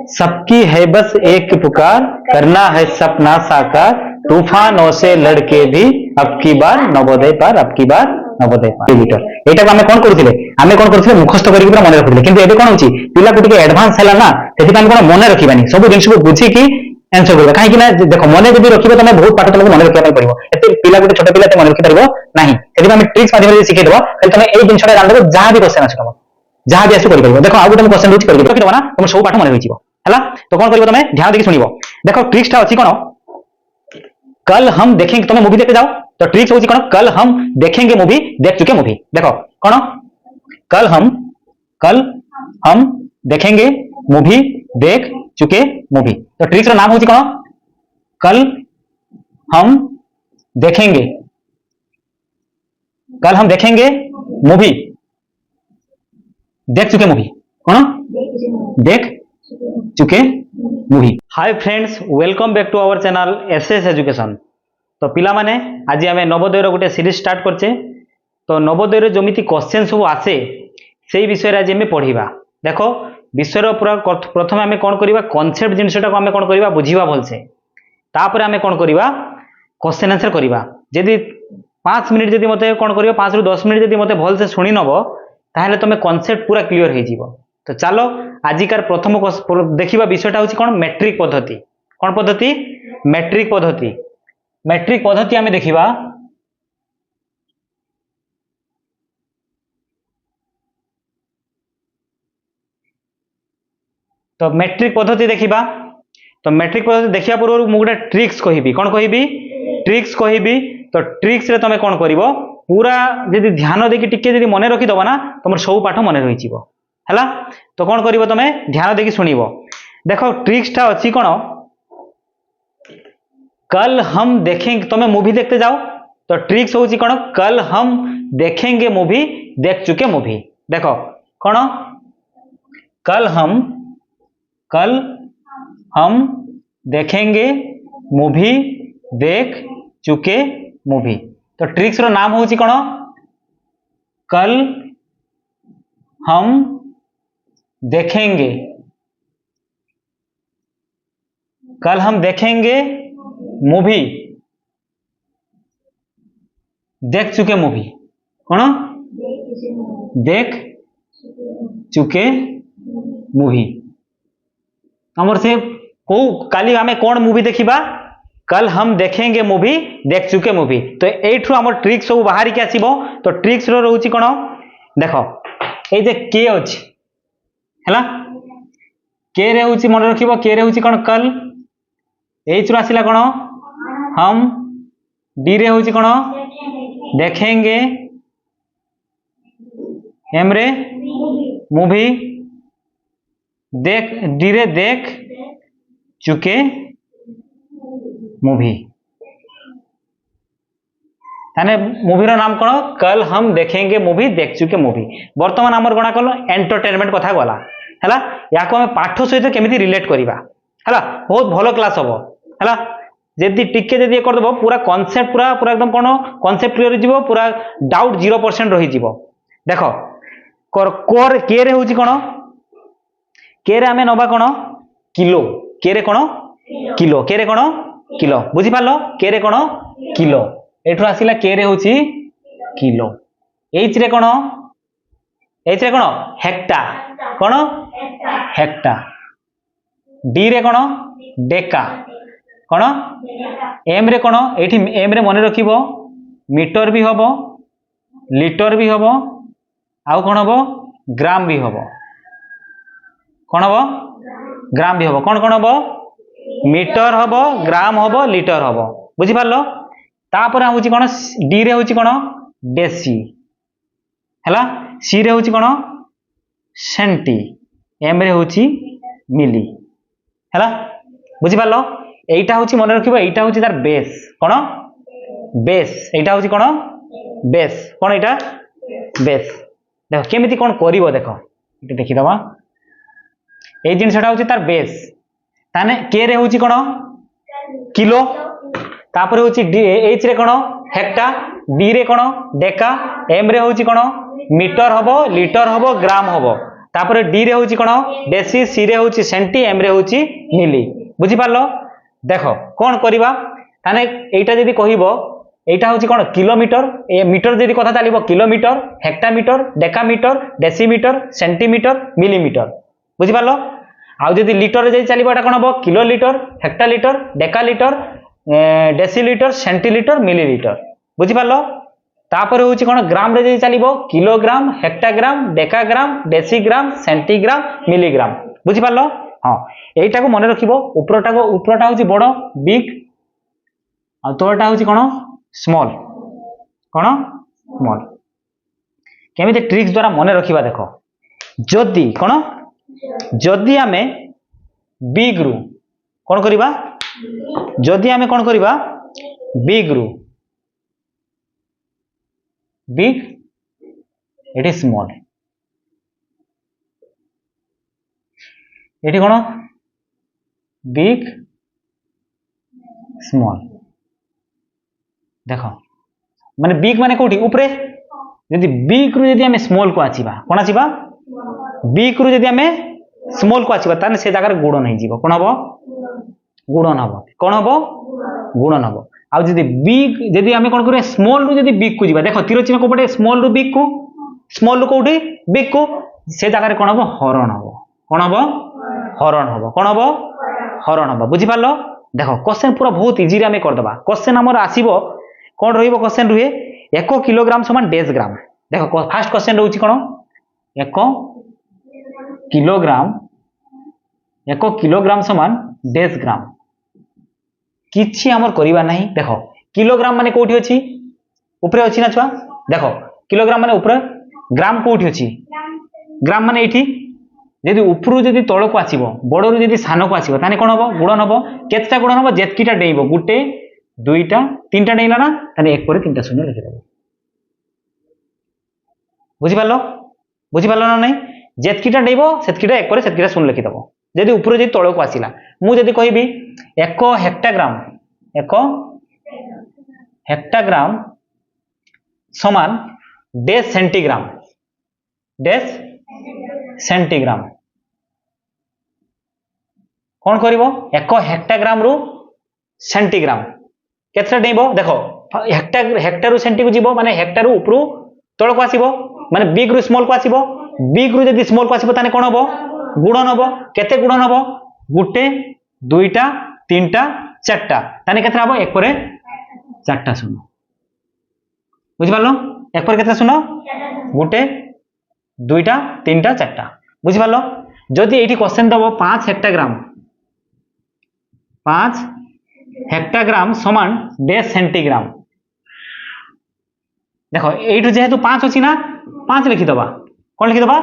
सबकी है बस एक पुकार, करना है सपना साकार, तूफानों से लड़के भी अब की बार नवोदय पार, अब की बार नवोदय पार। एटा आमे कोन करूथिले, आमे कोन करूथिले मुखस्थ करिक पूरा मने रखुथिले, किंतु एबे कोन होची पिला को टिके एडवांस हैला ना, सेति आमे कोन मने रखिबानी, सब जिंस को बुझी की आंसर करबा। काहे कि ना देखो मने जदी रखिबो तमे बहुत पाठ तुमको मने रखिबा पड़िबो, एते पिला को छोट पिला ते मने रखि परबो नाही। सेति आमे ट्रिक्स माध्यम सिखै देबो, खाली तमे एई जिंसटा जान देबो, जहां भी क्वेश्चन आछो तम जहां भी आछो करि परबो। देखो आगु तमे क्वेश्चन रोज करि रखि देबो ना, तम सब पाठ मने रहिजिबो हैला। तो कोन करबो तमे ध्यान देके सुनिबो। देखो ट्रिक्सटा अछि कोन, कल हम देखेंगे, तुम्हें मूवी देखते जाओ तो ट्रिक्स होची कोन, कल हम देखेंगे मूवी, देख चुके मूवी। देखो कोन, कल हम देखेंगे मूवी, देख चुके मूवी। तो ट्रिक्स रो नाम होची कोन, कल हम देखेंगे, कल हम देखेंगे मूवी, देख चुके मूवी। कोन, देख चुके movie. Hi friends, welcome back to our channel SS education. तो पिला माने आज आम नवोदय गोटे सीरीज स्टार्ट करचे। तो नवोदय जमीती क्वेश्चन सब आसे से विषय आज आम पढ़ा। देखो विषय पूरा प्रथम आम कौन करवा, कॉन्सेप्ट जिनटा को आम कौन करवा बुझा भलसे, तापर आम कौन करवा क्वेश्चन आंसर करवा। जदि 5 मिनिट जदि मते कौन करवा, 5 ରୁ 10 मिनिट जदि मते भलसे शुणी नब, ताहले तुम कॉन्सेप्ट पूरा क्लियर हो जीवो। तो चलो आजिकार प्रथम देखा विषयटा हूँ कौन, मैट्रिक पद्धति। कौन पद्धति, मैट्रिक पद्धति। मैट्रिक पद्धति आम देखा। तो मैट्रिक पद्धति देखा। तो मैट्रिक पद्धति देखा पूर्व मुझे गोटे ट्रिक्स कहबी। कौन कहबी, ट्रिक्स कहबी। तो ट्रिक्स रे तुम कौन कर पूरा जदि ध्यान देकी टिके जदि मन रखिदब ना, तुम सब पाठ मन रही है। तो कौन कर तुम ध्यान देकी शुणव। देखो ट्रिक्सटा अच्छी कौन, कल हम देखेंगे, तुम्हें मूवी देखते जाओ तो ट्रिक्स होची कौन, कल हम देखेंगे मूवी, देख चुके मूवी। देखो कौन, कल हम देखेंगे मूवी, देख चुके मूवी। तो ट्रिक्स रो नाम होची कौन, कल हम देखेंगे, कल हम देखेंगे मूवी, देख चुके मूवी। कौन, देख चुके मूवी। हमर से को काली आमे कौन मूवी देखिबा, कल हम देखेंगे मूवी, देख चुके मूवी। तो एठू हमर ट्रिक्स सब बाहर के आसीबो। तो ट्रिक्स रो रहउची कोन, देखो ए जे के अछि हैला, के रे होची मन रखिबो, के रे होची कोन कल, एच रो आसिला कोन हम, डी रे होची कोन देखेंगे, एम रे मूवी, देख डी रे देख चुके मूवी। ताने मूवी रो नाम कोन, कल हम देखेंगे मूवी, देख चुके मूवी। वर्तमान हमर कोना कल एंटरटेनमेंट कथा गला हैला। याको हम पाठ सहित केमिति रिलेट करिबा हैला, बहुत भलो क्लास हबो हैला। जदि टिके जदि कर देबो पूरा कांसेप्ट पूरा पूरा एकदम कोन कांसेप्ट क्लियर हो जीवो, पूरा डाउट 0% रही जीवो। देखो कोर के रे होची कोन, के रे हमें नबा कोन किलो, के रे कोन किलो, के रे कोन किलो। बुझी पालो, के रे कोन किलो। एठु आसिला के रे होची किलो। एच रे कोन, एच रे कोन हेक्टा, कोन हेक्टा। डी रे कोन डेका, कोन एम रे कोन, एठी एम रे मन रखिबो मीटर भी हबो, लिटर भी हबो, आउ कोन हबो ग्राम भी हबो। कोन हबो ग्राम भी हबो। कोन कोन हबो, मीटर हबो, ग्राम हबो, लिटर हबो। बुझी पारलो। तापर होची कोन, डी रे होची कोन डेसी हैला, सी रे होची कोन सेंटी, एम रे होची मिली हैला। बुझी पारलो। एटा होची मन रखिबो, एटा होची तार बेस। कोन बेस, एटा होची कोन बेस। कोन एटा बेस। देखो केमिति कोन करिवो, देखो एटा देखि दबा। ए जिनसटा होची तार बेस। ताने के रे होची कोन किलो, तापर होची डी, एच रे कोन हेक्टा, डी रे कोन डेका, एम रे होची कोन मीटर हबो, लिटर हबो, ग्राम हबो। तापर डी रे होची कोन डेसी, सी रे होची सेंटी, एम रे होची मिली। बुझी पारलो? देखो कोन करिबा ताने एटा जदी कहिबो एटा होची कोन किलोमीटर, ए मीटर जदी कथा चलिबो kilometre, hectometre, decametre, decimetre, centimetre, millimetre. बुझी पारलो? आ जदी लीटर जदी चलिबो एटा कोन हबो kilolitre, hectolitre, decalitre, decilitre, centilitre, millilitre. बुझी पारलो? तापर होची कोन ग्राम रे जदी चलिबो kilogram, hectogram, decagram, decigram, centigram, milligram. बुझी पारलो? हां एटा को मने रखिबो उपरटा होची बड़ बिग आ तोरटा होची कोन स्मॉल। कोन स्मॉल केमिते ट्रिक्स द्वारा मने रखिबा देखो जदी कोन जदी आमे बिग रु कोन करिबा जदी आमे कोन करिबा बिग रु बिग इट इज स्मॉल एठी कोन बिग स्मॉल देखो माने बिग माने कोठी ऊपरे यदि बिग रु यदि हमें स्मॉल को आछिबा कोन आछिबा बिग रु यदि हमें स्मॉल को आछिबा ताने से जगह रे गुणन हे जीवो कोन हबो गुणन हबो कोन हबो गुणन हबो आ यदि बिग यदि हमें कोन करे स्मॉल रु यदि बिग को जीवा देखो तीर चिन्ह को पटे स्मॉल रु बिग को स्मॉल रु कोठी बिग को से जगह रे कोन हबो हरण हबो कोन हबो हरण हबो कोन हबो हरण हबो। बुझी पारलो? देखो क्वेश्चन पूरा बहुत इजी रे हमें कर दबा क्वेश्चन हमर आसीबो कोन रहिबो क्वेश्चन रुहे 1 किलोग्राम समान 10 ग्राम। देखो फर्स्ट क्वेश्चन रहउची कोन 1 किलोग्राम समान 10 ग्राम किछि हमर करिबा नहीं। देखो किलोग्राम माने कोठी अछि ऊपरे अछि ना छुआ देखो किलोग्राम माने ऊपरे ग्राम कोठी अछि ग्राम माने एठी यदि ऊपरु यदि तळ को आसीबो बडरु यदि सान को आसीबो ताने कोन हबो गुणन हबो केतटा गुणन हबो जेतकीटा डेइबो गुटे दुईटा तीनटा डेइला ना ताने एक पर तीनटा शून्य लिखि देबो। बुझी पारलो ना नहीं जेतकीटा डेइबो सेतकीटा एक पर सेतकीटा शून्य लिखि देबो यदि ऊपरु यदि तळ को आसीला मु यदि कहिबी 1 हेक्टाग्राम समान 10 सेंटीग्राम कौन करिवो 1 हेक्टाग्राम रु सेंटीग्राम केतटा डेइबो देखो हेक्टर रु सेंटी को जीवो माने हेक्टर रु ऊपरु तळ को आसीबो माने बिग रु स्मॉल को आसीबो बिग रु यदि स्मॉल को आसीबो ताने कोन हबो गुणन हबो केते गुणन हबो गुटे दुईटा तीनटा चारटा ताने केतरा हबो एक परे चारटा शून्य। बुझि पारलो एक पर केतरा शून्य गुटे दुईटा तीनटा चारटा। बुझि पारलो जदि एठी क्वेश्चन दबो 5 हेक्टाग्राम समान 10 सेंटीग्राम देखो एठु जेहेतु 5 अछि ना 5 लिखि दबा कोन लिखि दबा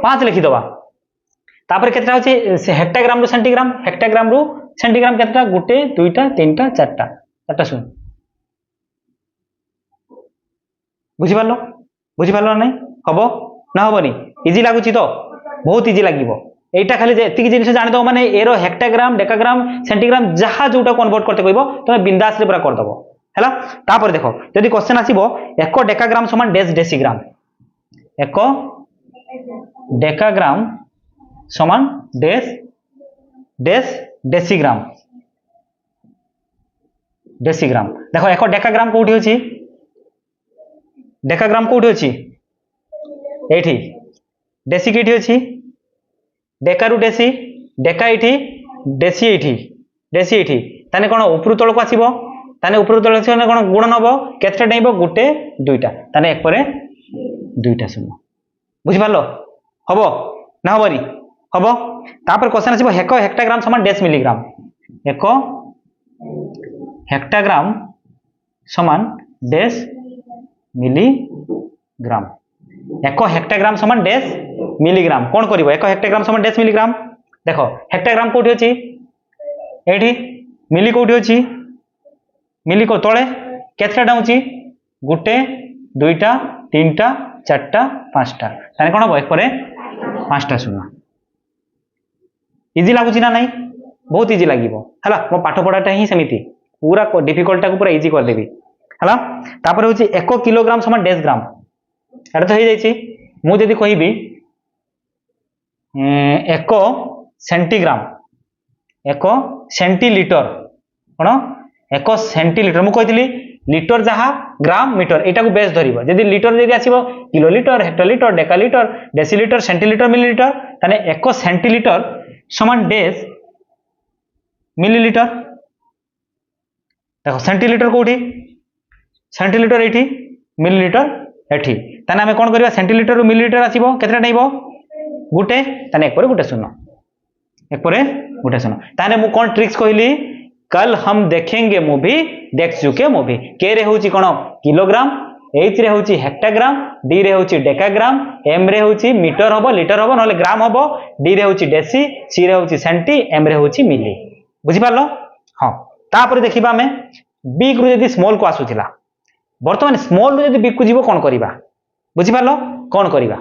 5 लिखि दबा तापर केतरा होछि हेक्टाग्राम रु सेंटीग्राम केतरा गुटे दुईटा तीनटा चारटा सुन। बुझि पारलो नहीं हबो ना हबोनी इजी लागुची तो बहुत इजी लागिबो एटा खाली जे एतिकी जिनिस जानि दो माने एरो हेक्टाग्राम डेकाग्राम सेंटीग्राम जहा जोटा कन्वर्ट करते कहबो तमे बिंदास रे पूरा कर दबो हैला। तापर देखो यदि क्वेश्चन आसीबो 1 डेकाग्राम समान 10 डेसीग्राम 1 डेकाग्राम समान 10 डेसीग्राम देखो 1 डेकाग्राम कोठी अछि डेकाग्राम कोठी अछि एठी डेसी केठी अछि डेकारु डेसी डेका एठी डेसी एठी ताने कोन ऊपर तळ को आसीबो ताने ऊपर तळ आसीबो कोन गुणन हबो केतटा डेइबो गुटे दुईटा ताने एक परे दुईटा शून्य। बुझि पारलो हबो ना हबोनी हबो। तापर क्वेश्चन आसीबो 1 हेक्टाग्राम समान 10 मिलीग्राम 1 हेक्टाग्राम समान 10 मिलीग्राम 1 हेक्टाग्राम समान 10 मिलीग्राम कौन करिवो 1 हेक्टाग्राम समान 10 मिलीग्राम देखो हेक्टाग्राम कोठी अछि एठी मिली कोठी अछि मिली को तळे केतटा डाउची गुटे दुईटा तीनटा चारटा पांचटा ताने कोन हबो एक परे पांचटा शून्य। इजी लागुची ना नहीं बहुत इजी लागिवो हला मो पाठ पढाटा ही समिति पूरा डिफिकल्ट को पूरा इजी कर देबी हला। तापर होची 1 किलोग्राम समान 10 ग्राम एटा तो हे जाईची मु जदी कहिबी एक सेंटीग्राम एक सेंटीलिटर कौन एक सेंटीलिटर मुझे कही लिटर जहाँ ग्राम मीटर यहाँ बेस धर जदि लिटर जब आसो किलोलिटर हेक्टोलिटर डेकालिटर डेसीलिटर सेंटीलिटर मिलीलिटर ताने एक सेंटीलिटर समान डेस मिलीलिटर देखो सेंटीलिटर कौटी सेंटीलिटर ये मिलीलिटर एठी ताने आमे कोन करबा सेंटीलिटर रु मिलीलिटर आसीबो केतरा नैबो गुटे ताने एक पर गुटे शून्य एक पर गुटे शून्य ताने मु कोन ट्रिक्स कहली कल हम देखेंगे मूवी देख चुके मूवी के रे होची कोन किलोग्राम एच रे होची हेक्टाग्राम डी रे होची डेकाग्राम एम रे होची मीटर हबो लिटर हबो नले ग्राम हबो डी रे होची डेसी सी रे होची सेंटी एम रे होची मिली बुझी पारलो हां तापर देखिबा हमें बिग रु यदि स्मॉल को आसुथिला वर्तमान स्मॉल रु यदि बिग को जीवो कोन करिबा बुझी पारलो कोन करिबा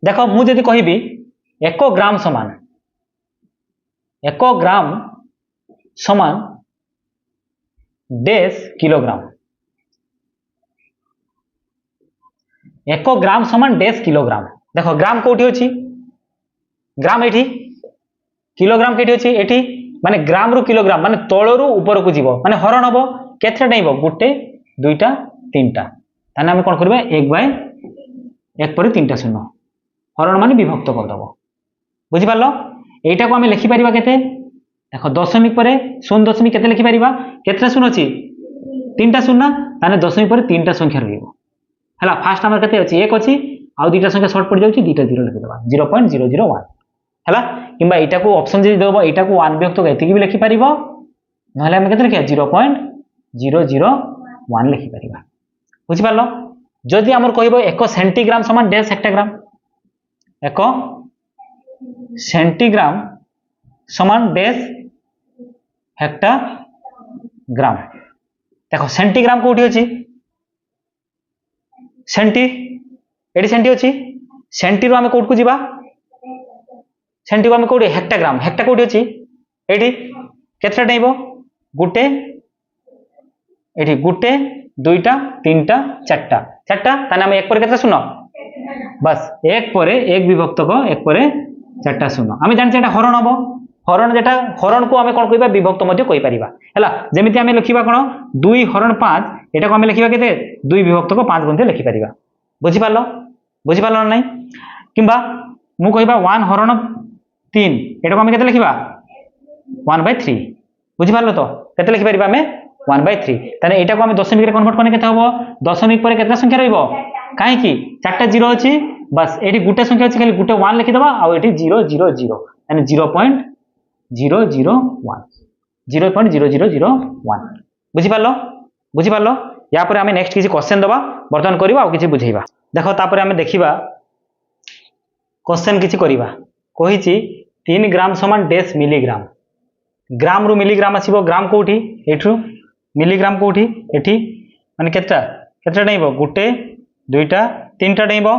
देखो मु यदि कहिबी 1 ग्राम समान 1 ग्राम समान डेस किलोग्राम 1 ग्राम समान डेस किलोग्राम देखो ग्राम कोठी होची ग्राम एठी किलोग्राम केठी होची एठी माने ग्राम रु किलोग्राम माने तळ रु ऊपर को जीवो माने हरण हबो केथरा डाइबो गुटे दुईटा तीनटा ताने हम कोन करबे 1/1 पर तीनटा शून्य हरण माने विभक्त कर दबो बुझी पारलो एटा को हम लिखि परिबा केते देखो दशमिक पर शून्य दशमिक केते लिखि परिबा केतरा शून्य अछि तीनटा शून्य ताने दशमिक पर तीनटा संख्या रहइबो हला फास्ट हमर केते अछि 1 अछि आ दुईटा संख्या शॉर्ट पड़ जाउछि दुईटा 0 लिखि देबा 0.001 हला किंबा एटा को ऑप्शन जे देबो एटा को 1 विभक्त एतिकी भी लिखि परिबो नहले हम केते लिखिया 0.001 लिखि परिबा बुझि पारलो जदि हमर कहइबो 1 सेंटीग्राम समान डेस हेक्टाग्राम 1 सेंटीग्राम समान डेस हेक्टाग्राम देखो सेंटीग्राम कोठी अछि सेंटी एडी सेंटी अछि सेंटी रो हम कोठ को जीवा सेंटी को हम कोठी हेक्टाग्राम हेक्टा कोठी अछि एडी केतरा डाइबो गुटे एडी गुटे दुईटा तीनटा चारटा चारटा ताने हम एक पर केतरा शून्य बस एक पर एक विभक्त को एक पर चारटा शून्य हम जानछे एटा हरण हबो हरण जेटा हरण को हमें कोन कहबा विभक्त मध्ये कहि परिबा हैला जेमिति हमें लिखिबा कोन 2 हरण 5 एटा को हमें लिखिबा केते 2 विभक्त को 5 गुणित लिखि परिबा बुझि पारलो नै किबा मु कहबा 1 हरण 3 एटा को हमें केते लिखिबा 1/3 बुझि पारलो तो केते लिखि परिबा हमें 1/3 ताने एटा को हमें दशमिक रे कन्वर्ट करने केते हबो दशमिक पर केते संख्या रहइबो काहे की चारटा 0 अछि बस एठी गुटे संख्या अछि खाली गुटे 1 लिखि दबा आ एठी 0 0 0 यानी 0.001 बुझी पारलो या पर हमें नेक्स्ट किसी क्वेश्चन दबा वर्तमान करबा आ किसी बुझेबा देखो तापर हमें देखिबा क्वेश्चन किसी करबा कहिछि 3 ग्राम समान डेस मिलीग्राम ग्राम रु मिलीग्राम आसीबो ग्राम कोठी एठु मिलीग्राम कोठी एठी माने केतरा केतरा डाइबो गुटे दुईटा तीनटा डाइबो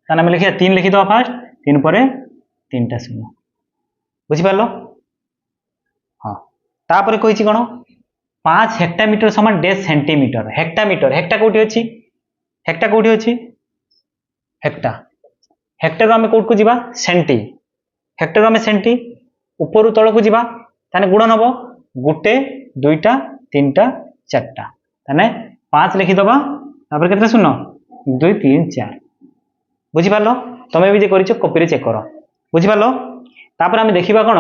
ताने हम लिखिया 3 लिखि दो फास्ट 3 पर तीनटा शून्य बुझी पारलो हां तापर कहिछि कोन 5 हेक्टामीटर समान डेस सेंटीमीटर हेक्टामीटर हेक्टा कोठी अछि हेक्टा हेक्टर हम कोठ को जीवा सेंटी हेक्टर हम सेंटी ऊपर तळ को जीवा ताने गुणन हबो गुटे दुईटा तीनटा चारटा ताने 5 लिखि दबा तापर केतरा शून्य 2 3 4 बुझी पारलो तमे भी जे करिछो कॉपी रे चेक करो बुझी पारलो तापर हम देखिबा कोन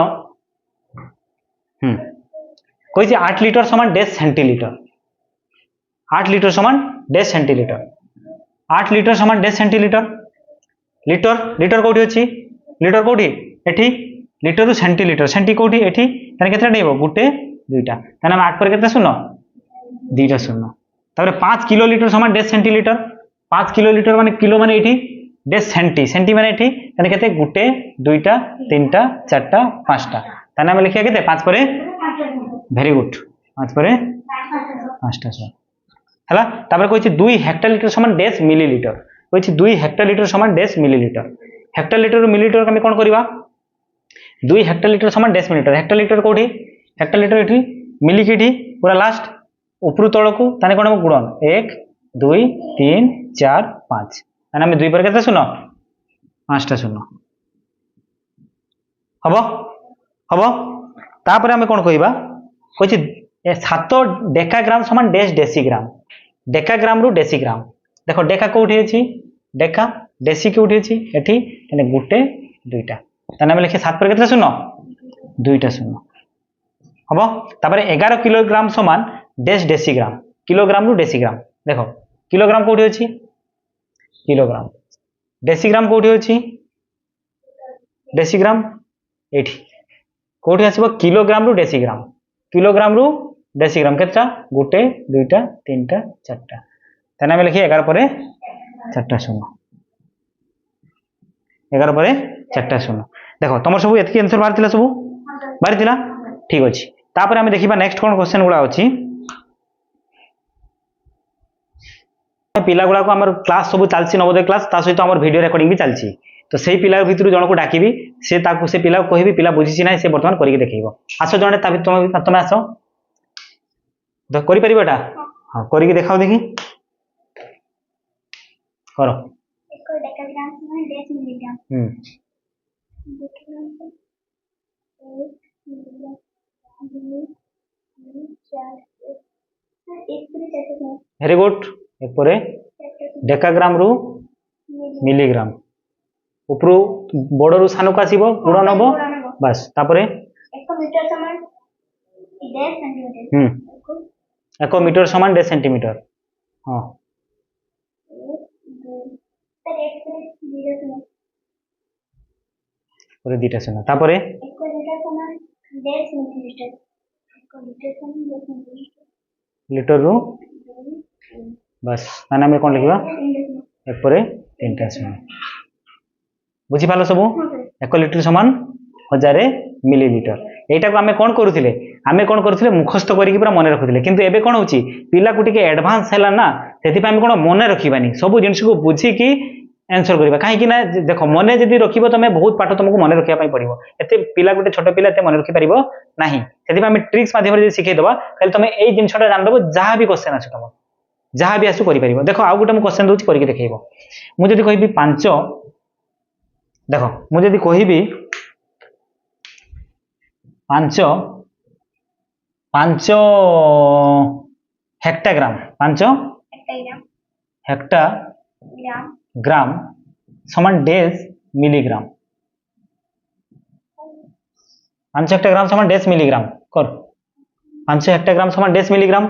कहिछि 8 लिटर समान डेस सेंटीलिटर 8 लिटर समान डेस सेंटीलिटर 8 लिटर समान डेस सेंटीलिटर लिटर लिटर कोठी अछि लिटर कोठी एठी लिटर रु सेंटीलिटर सेंटी कोठी एठी ताने केतरा देबो गुटे दुईटा ताने हम 8 पर केतरा शून्य दुईटा शून्य तापर 5 किलोलीटर समान डेस सेंटीलिटर 5 किलोलीटर माने किलो माने एठी डेस सेंटी सेंटी माने एठी ताने केते गुटे दुईटा तीनटा चारटा पांचटा ताने हम लिखिया केते 5 पर वेरी गुड 5 पर 5टा सो हला तापर कहिछि 2 हेक्टोलीटर समान डेस मिलीलीटर कहिछि 2 हेक्टोलीटर समान डेस मिलीलीटर हेक्टोलीटर मिलीलीटर हम कोन करबा 2 हेक्टोलीटर समान डेस मिलीलीटर हेक्टोलीटर कोठी हेक्टोलीटर एठी मिली केठी पूरा लास्ट ऊपर तळ को ताने कोन गुणन 1 2 3 4 5 ताने हम 2 पर केते शून्य 5टा शून्य हम हम तापर आम कौन कह कही 7 डेकाग्राम समान डेस डेसीग्राम डेकाग्राम रु डेसीग्राम देख डेका कौटी अच्छी डेका डेसी कौटी अच्छी एटी गोटे दुईटा ताने आम लिखे 7 पर केते शून्य दुईटा शून्य हम तापर 11 किलोग्राम समान डेस डेसीग्राम किलोग्राम रु डेसीग्राम देख किलोग्राम कौटी अच्छी किलोग्राम डेसीग्राम कौटी अच्छी डेसीग्राम एठी कौटी आसब किलोग्राम रु डेसीग्राम केतटा गोटे दुईटा तीनटा चारटा ताने आम लिखिए 11 पर 4टा शून्य 11 पर 4टा शून्य देख तुम सब ये आंसर बाहर सब बाहरी ठीक अच्छे तापर आम देखा नेक्स्ट कौन क्वेश्चन गुड़ा अच्छी पिला गुड़ा को आम क्लास सब चलती नवोदय क्लास ता सहित आम वीडियो रिकॉर्डिंग भी चलती तो से पिला भितर जन को डाकिबी से पिला को कहबी पिला बुझी ना से बर्तमान करके देखो आस जड़े तुम आस करी परिबा हाँ करके देखाओ देखी करो वेरी गुड एपरे डेकाग्राम रु मिलीग्राम उपरु बड़ रु सान को आसीबो गुणन हबो बस तापरे 1 मीटर समान 10 सेंटीमीटर 1 मीटर समान 10 सेंटीमीटर हाँ और दीटा सुना तापरे 1 लीटर समान 10 सेंटीमीटर 1 लीटर समान 10 सेंटीमीटर लीटर रु बस माने हम कोन लिखबा एपरे 3टा सुना बुझी पालो सब 1 लीटर समान 1000 मिलीलीटर एटा को आमे कोन करूथिले आमे कोन करूथिले मुखस्थ करिकि पूरा मन रखुथिले किंतु एबे कोन होची पिला को टिके एडवांस हैला ना सेति आमे कोन मन रखिबानी सब जिंस को बुझी कि आंसर करबा काहे कि ना देखो मने जदी रखिबो तमे बहुत पाठ तुमको मन रखिया पई पड़िबो एते पिला गोटे छोट पिला एते मन रखि परिबो नाही सेति आमे ट्रिक्स माध्यम रे सिखै दबा खाली तमे एई जिंसटा जान दबो जहा भी क्वेश्चन आसु तम जहा भी आसु करि परिबो देखो आ गोटे हम क्वेश्चन दोछि करके देखैबो मु जदी कहबी 5 देखो मु जदी कहबी 5 हेक्टाग्राम 5 हेक्टाग्राम समान डेस मिलीग्राम 5 हेक्टाग्राम समान डेस मिलीग्राम कर 5 हेक्टाग्राम समान डेस मिलीग्राम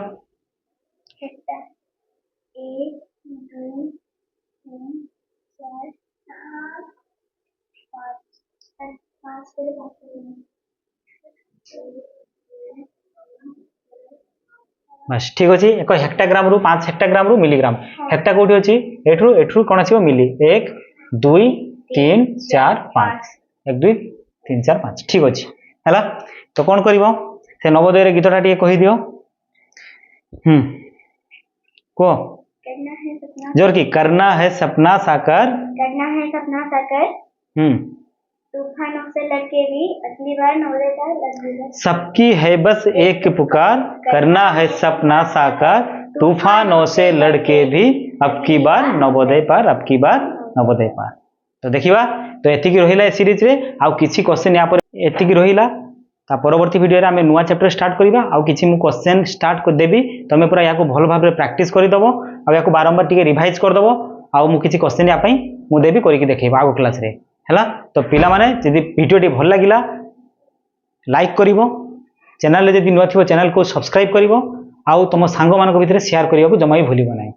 बस ठीक अच्छे 1 हेक्टाग्राम रु 5 हेक्टाग्राम रु मिलीग्राम हेक्टा कोठी अछि एठरु एठरु कोन आसीबो मिली 1 2 3 4 5 1 2 3 4 5 ठीक अछि हला तो कोन करिवो से नवोदय रे गीतटा टिके कहि दियो को जोर की करना है सपना साकार तूफानों से लड़के भी अगली बार नवोदय पार लगेगा सबकी है बस एक पुकार करना है सपना साकार तूफानों से लड़के भी अब की बार नवोदय पार अब की बार नवोदय पार तो देखिबा तो एतिकी रहिला ए सीरीज रे आउ किछि क्वेश्चन या पर एतिकी रहिला ता परवर्ती वीडियो रे हमें नुवा चैप्टर स्टार्ट करिबा आउ किछि मु क्वेश्चन स्टार्ट कर देबी तमे पूरा याको भल भाव रे प्रैक्टिस करि दबो आ याको बारंबार टिके रिवाइज कर दबो आउ मु किछि क्वेश्चन या पई मु देबी करिकि देखैबा आगो क्लास रे हैला तो पिला माने जदि वीडियो टी भल लागिला लाइक करिवो चैनल रे जदि नुवा थिबो चैनल को सब्सक्राइब करिवो आउ तुम सांग मान भीतर शेयर करने को जमा भी भूल नहीं।